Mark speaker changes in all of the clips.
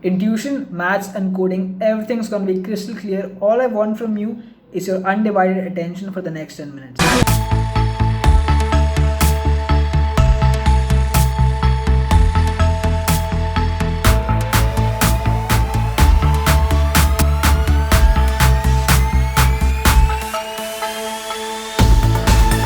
Speaker 1: Intuition, maths and coding, everything's going to be crystal clear. All I want from you is your undivided attention for the next 10 minutes.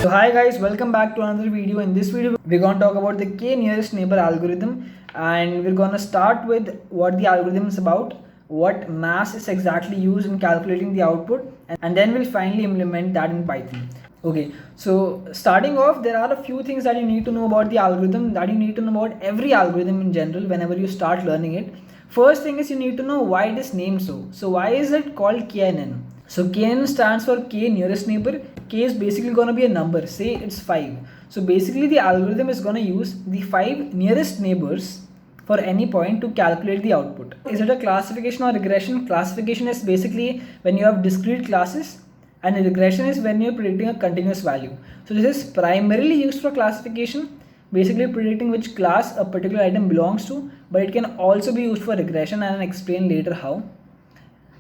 Speaker 1: So hi guys, welcome back to another video. In this video we're going to talk about the k nearest neighbor algorithm, and we're going to start with what the algorithm is about, what mass is exactly used in calculating the output, and then we'll finally implement that in Python. Okay, so starting off, there are a few things that you need to know about the algorithm, that you need to know about every algorithm in general whenever you start learning it. First thing is you need to know why it is named so. So why is it called KNN? So KNN stands for k nearest neighbor. K is basically going to be a number, say it's 5. So basically the algorithm is going to use the 5 nearest neighbors for any point to calculate the output. Is it a classification or regression? Classification is basically when you have discrete classes, and regression is when you're predicting a continuous value. So this is primarily used for classification, basically predicting which class a particular item belongs to, but it can also be used for regression, and I'll explain later how.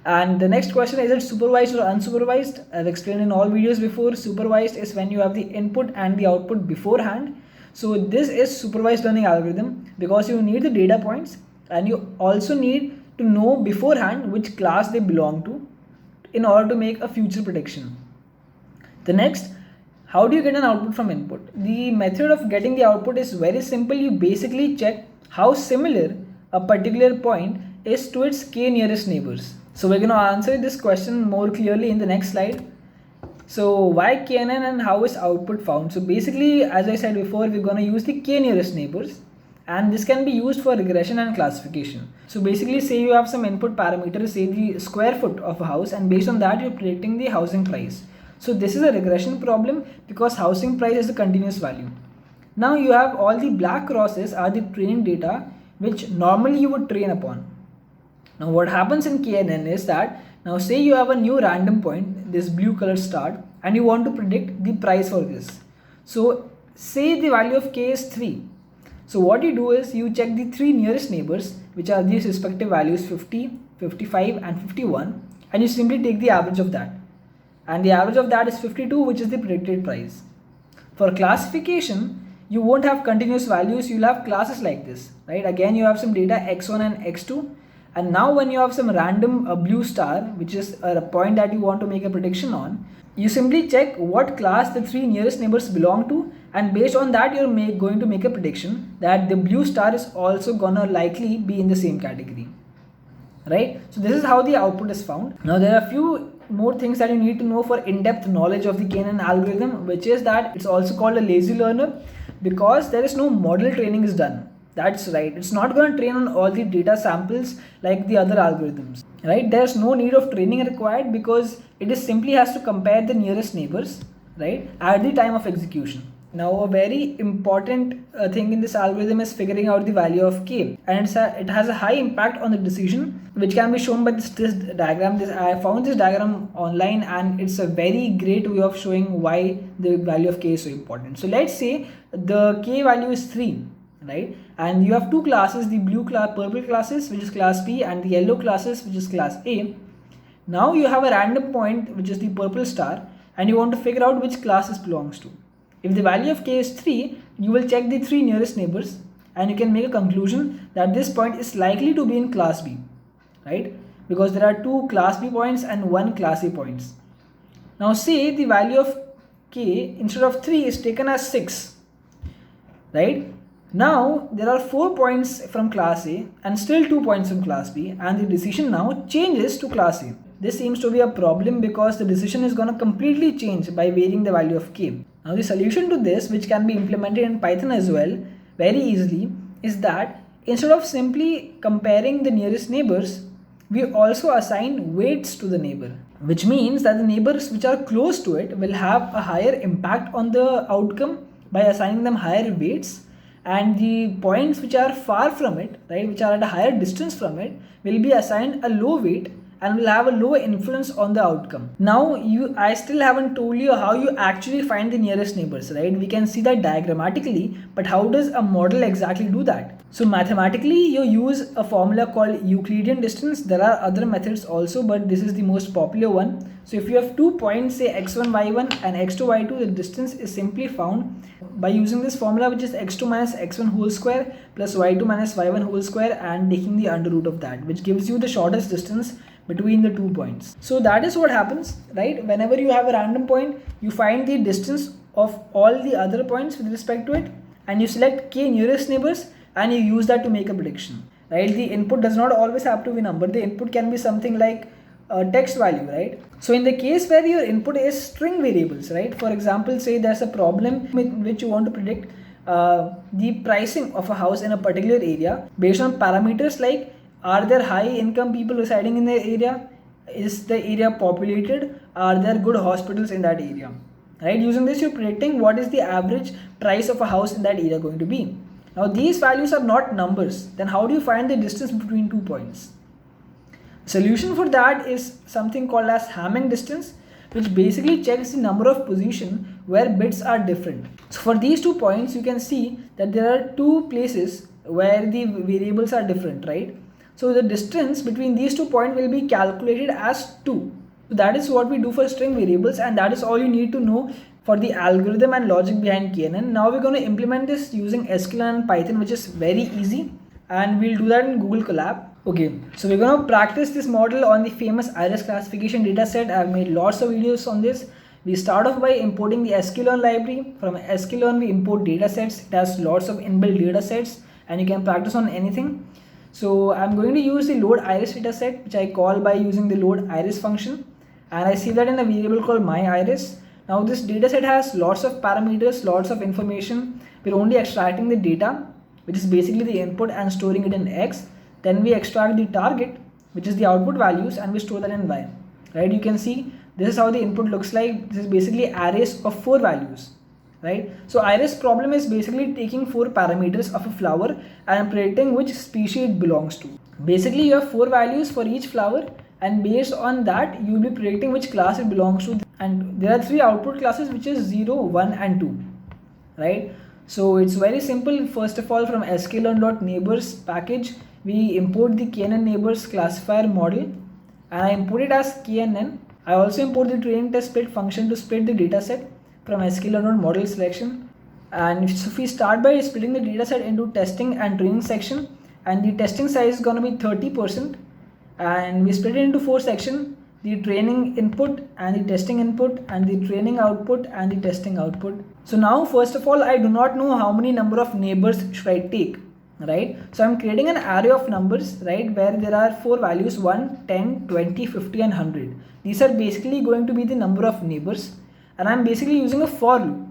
Speaker 1: And the next question, is it supervised or unsupervised? I've explained in all videos before. Supervised is when you have the input and the output beforehand. So this is supervised learning algorithm because you need the data points and you also need to know beforehand which class they belong to in order to make a future prediction. The next, how do you get an output from input? The method of getting the output is very simple. You basically check how similar a particular point is to its k nearest neighbors. So we're going to answer this question more clearly in the next slide. So why KNN and how is output found? So basically, as I said before, we're going to use the k nearest neighbors, and this can be used for regression and classification. So basically, say you have some input parameter, say the square foot of a house, and based on that you're predicting the housing price. So this is a regression problem because housing price is a continuous value. Now you have all the black crosses are the training data which normally you would train upon. Now what happens in KNN is that, now say you have a new random point, this blue color star, and you want to predict the price for this. So say the value of k is 3. So what you do is you check the 3 nearest neighbors, which are these respective values 50, 55 and 51, and you simply take the average of that. And the average of that is 52, which is the predicted price. For classification, you won't have continuous values, you'll have classes like this, right? Again, you have some data x1 and x2. And now when you have some random blue star, which is a point that you want to make a prediction on, you simply check what class the 3 nearest neighbors belong to, and based on that you're going to make a prediction that the blue star is also gonna likely be in the same category, right? So this is how the output is found. Now there are a few more things that you need to know for in-depth knowledge of the KNN algorithm, which is that it's also called a lazy learner because there is no model training is done. That's right, it's not going to train on all the data samples like the other algorithms, right? There's no need of training required because it is simply has to compare the nearest neighbors, right, at the time of execution. Now a very important thing in this algorithm is figuring out the value of k, and it has a high impact on the decision, which can be shown by this diagram. I found this diagram online, and it's a very great way of showing why the value of k is so important. So let's say the k value is 3. Right, and you have two classes, the purple classes, which is class B, and the yellow classes, which is class A. Now you have a random point, which is the purple star, and you want to figure out which class this belongs to. If the value of k is 3, you will check the 3 nearest neighbors, and you can make a conclusion that this point is likely to be in class B, right? Because there are 2 class B points and 1 class A points. Now say the value of k instead of 3 is taken as 6, right? Now there are 4 points from class A and still 2 points from class B, and the decision now changes to class A. This seems to be a problem because the decision is going to completely change by varying the value of k. Now the solution to this, which can be implemented in Python as well very easily, is that instead of simply comparing the nearest neighbors, we also assign weights to the neighbor, which means that the neighbors which are close to it will have a higher impact on the outcome by assigning them higher weights, and the points which are far from it, right, which are at a higher distance from it, will be assigned a low weight and will have a low influence on the outcome. Now I still haven't told you how you actually find the nearest neighbors, right? We can see that diagrammatically, but how does a model exactly do that? So mathematically, you use a formula called Euclidean distance. There are other methods also, but this is the most popular one. So if you have 2 points, say x1, y1 and x2, y2, the distance is simply found by using this formula, which is x2 minus x1 whole square plus y2 minus y1 whole square, and taking the under root of that, which gives you the shortest distance between the 2 points. So that is what happens, right? Whenever you have a random point, you find the distance of all the other points with respect to it, and you select k nearest neighbors, and you use that to make a prediction, right? The input does not always have to be number. The input can be something like a text value, right? So in the case where your input is string variables, right? For example, say there's a problem with which you want to predict the pricing of a house in a particular area based on parameters like, are there high income people residing in the area? Is the area populated? Are there good hospitals in that area? Right? Using this, you're predicting what is the average price of a house in that area going to be. Now these values are not numbers. Then how do you find the distance between 2 points? Solution for that is something called as Hamming distance, which basically checks the number of positions where bits are different. So for these 2 points, you can see that there are 2 places where the variables are different, right? So the distance between these 2 points will be calculated as 2. So that is what we do for string variables, and that is all you need to know for the algorithm and logic behind KNN. Now we're going to implement this using sklean and Python, which is very easy, and we'll do that in Google Colab. Okay, so we're going to practice this model on the famous iris classification dataset. I've made lots of videos on this. We start off by importing the sklean library. From sklean we import datasets. It has lots of inbuilt datasets, and you can practice on anything. So I'm going to use the load iris dataset, which I call by using the load iris function, and I save that in a variable called myiris. Now this dataset has lots of parameters, lots of information. We're only extracting the data, which is basically the input, and storing it in X. Then we extract the target, which is the output values, and we store that in Y. Right? You can see this is how the input looks like. This is basically arrays of 4 values. Right? So iris problem is basically taking 4 parameters of a flower and predicting which species it belongs to. Basically, you have 4 values for each flower, and based on that you will be predicting which class it belongs to, and there are 3 output classes, which is 0, 1 and 2, right? So it's very simple. First of all, from sklean.neighbors package we import the KNN neighbors classifier model, and I import it as KNN. I also import the training test split function to split the dataset from sklean.model selection. And so if we start by splitting the dataset into testing and training section, and the testing size is going to be 30%, and we split it into 4 sections: the training input and the testing input, and the training output and the testing output. So now first of all, I do not know how many number of neighbors should I take, right? So I'm creating an array of numbers, right, where there are 4 values: 1, 10, 20, 50 and 100. These are basically going to be the number of neighbors, and I'm basically using a for loop,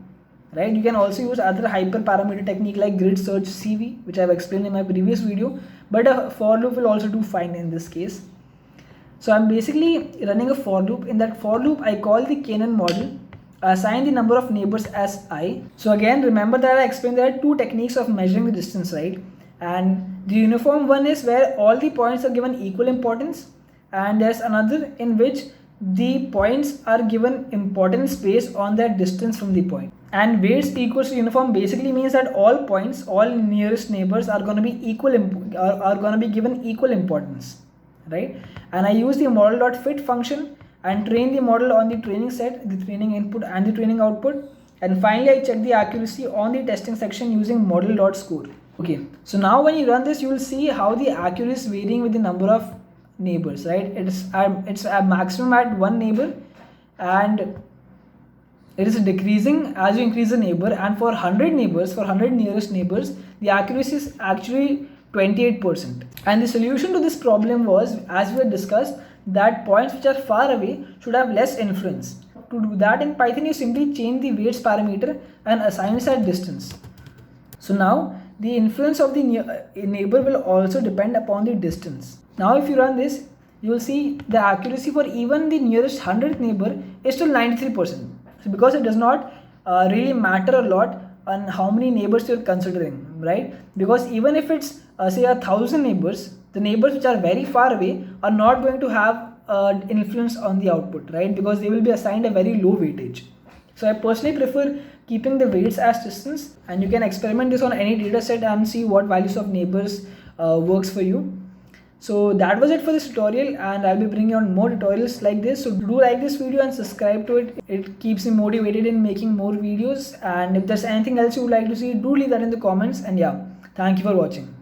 Speaker 1: right? You can also use other hyperparameter technique like grid search CV, which I've explained in my previous video, but a for loop will also do fine in this case. So I'm basically running a for loop. In that for loop, I call the KNN model, assign the number of neighbors as I. So again, remember that I explained there are 2 techniques of measuring the distance, right? And the uniform one is where all the points are given equal importance, and there's another in which the points are given importance based on their distance from the point. And weights equals to uniform basically means that all points, all nearest neighbors are going to be are going to be given equal importance, right? And I use the model.fit function and train the model on the training set, the training input and the training output. And finally, I check the accuracy on the testing section using model.score. Okay, so now when you run this, you will see how the accuracy is varying with the number of neighbors, right? It's a maximum at 1 neighbor, and it is decreasing as you increase the neighbor. And for 100 neighbors, for 100 nearest neighbors, the accuracy is actually 28%. And the solution to this problem was, as we had discussed, that points which are far away should have less influence. To do that in Python, you simply change the weights parameter and assign that distance. So now the influence of the neighbor will also depend upon the distance. Now if you run this, you will see the accuracy for even the nearest 100th neighbor is still 93%. So because it does not really matter a lot on how many neighbors you're considering, right? Because even if it's say 1,000 neighbors, the neighbors which are very far away are not going to have influence on the output, right? Because they will be assigned a very low weightage. So I personally prefer keeping the weights as distance, and you can experiment this on any data set and see what values of neighbors works for you. So that was it for this tutorial, and I'll be bringing on more tutorials like this. So do like this video and subscribe to it. It keeps me motivated in making more videos, and if there's anything else you would like to see, do leave that in the comments. And yeah, thank you for watching.